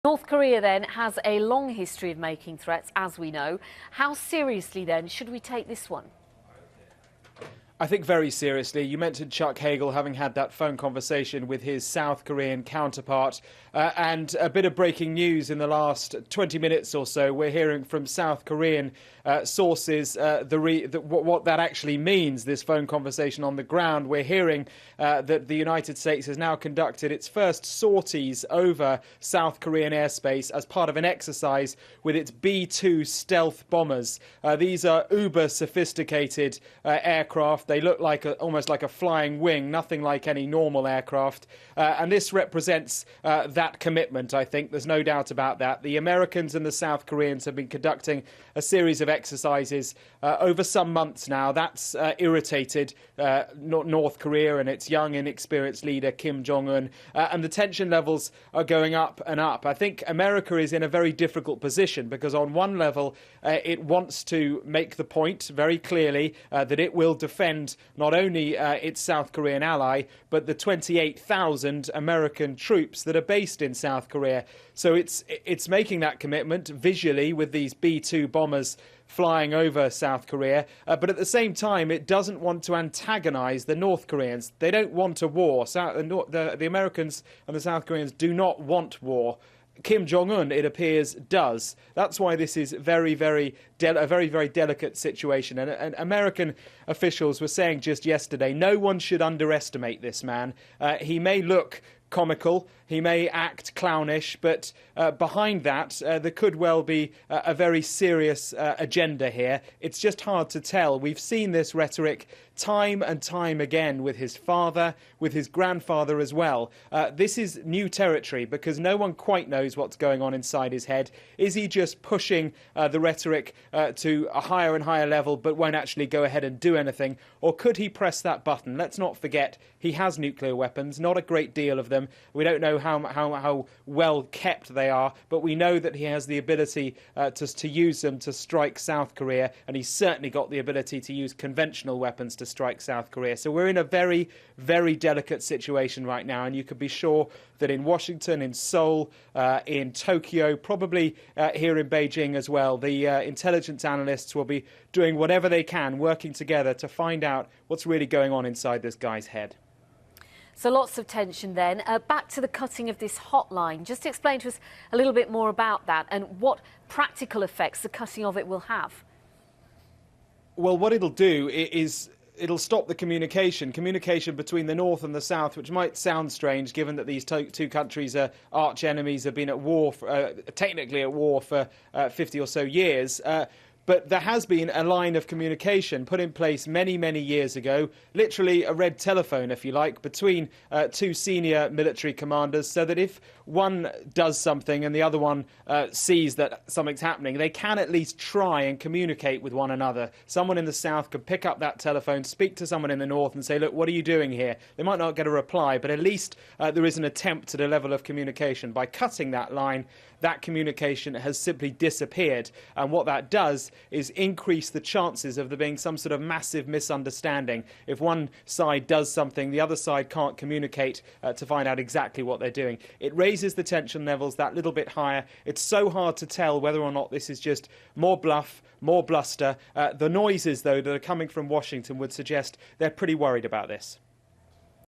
North Korea then has a long history of making threats, as we know. How seriously then should we take this one? I think very seriously. You mentioned Chuck Hagel having had that phone conversation with his South Korean counterpart. And a bit of breaking news in the last 20 minutes or so. We're hearing from South Korean sources what that actually means, this phone conversation on the ground. We're hearing that the United States has now conducted its first sorties over South Korean airspace as part of an exercise with its B-2 stealth bombers. These are uber sophisticated aircraft. They look like almost like a flying wing, nothing like any normal aircraft. And this represents that commitment, I think. There's no doubt about that. The Americans and the South Koreans have been conducting a series of exercises over some months now. That's irritated North Korea and its young, inexperienced leader, Kim Jong-un. And the tension levels are going up and up. I think America is in a very difficult position because on one level, it wants to make the point very clearly that it will defend not only its South Korean ally, but the 28,000 American troops that are based in South Korea. So it's making that commitment visually with these B-2 bombers flying over South Korea. But at the same time, it doesn't want to antagonize the North Koreans. They don't want a war. The Americans and the South Koreans do not want war. Kim Jong-un, it appears, does. That's why this is a very, very delicate situation. And American officials were saying just yesterday, no one should underestimate this man. He may look comical, he may act clownish, but behind that, there could well be a very serious agenda here. It's just hard to tell. We've seen this rhetoric time and time again with his father, with his grandfather as well. This is new territory because no one quite knows what's going on inside his head. Is he just pushing the rhetoric to a higher and higher level but won't actually go ahead and do anything? Or could he press that button? Let's not forget he has nuclear weapons, not a great deal of them. We don't know how well kept they are, but we know that he has the ability to use them to strike South Korea, and he's certainly got the ability to use conventional weapons to strike South Korea. So we're in a very, very delicate situation right now, and you could be sure that in Washington, in Seoul, in Tokyo, probably here in Beijing as well, the intelligence analysts will be doing whatever they can, working together to find out what's really going on inside this guy's head. So lots of tension then. Back to the cutting of this hotline. Just explain to us a little bit more about that and what practical effects the cutting of it will have. Well, what it'll do is it'll stop the communication between the North and the South, which might sound strange given that these two countries are arch enemies, have been at war, technically at war for 50 or so years. But there has been a line of communication put in place many, many years ago, literally a red telephone, if you like, between two senior military commanders, so that if one does something and the other one sees that something's happening, they can at least try and communicate with one another. Someone in the South could pick up that telephone, speak to someone in the North and say, look, what are you doing here? They might not get a reply, but at least there is an attempt at a level of communication. By cutting that line, that communication has simply disappeared. And what that does is increase the chances of there being some sort of massive misunderstanding. If one side does something, the other side can't communicate to find out exactly what they're doing. It raises the tension levels that little bit higher. It's so hard to tell whether or not this is just more bluff, more bluster. The noises, though, that are coming from Washington would suggest they're pretty worried about this.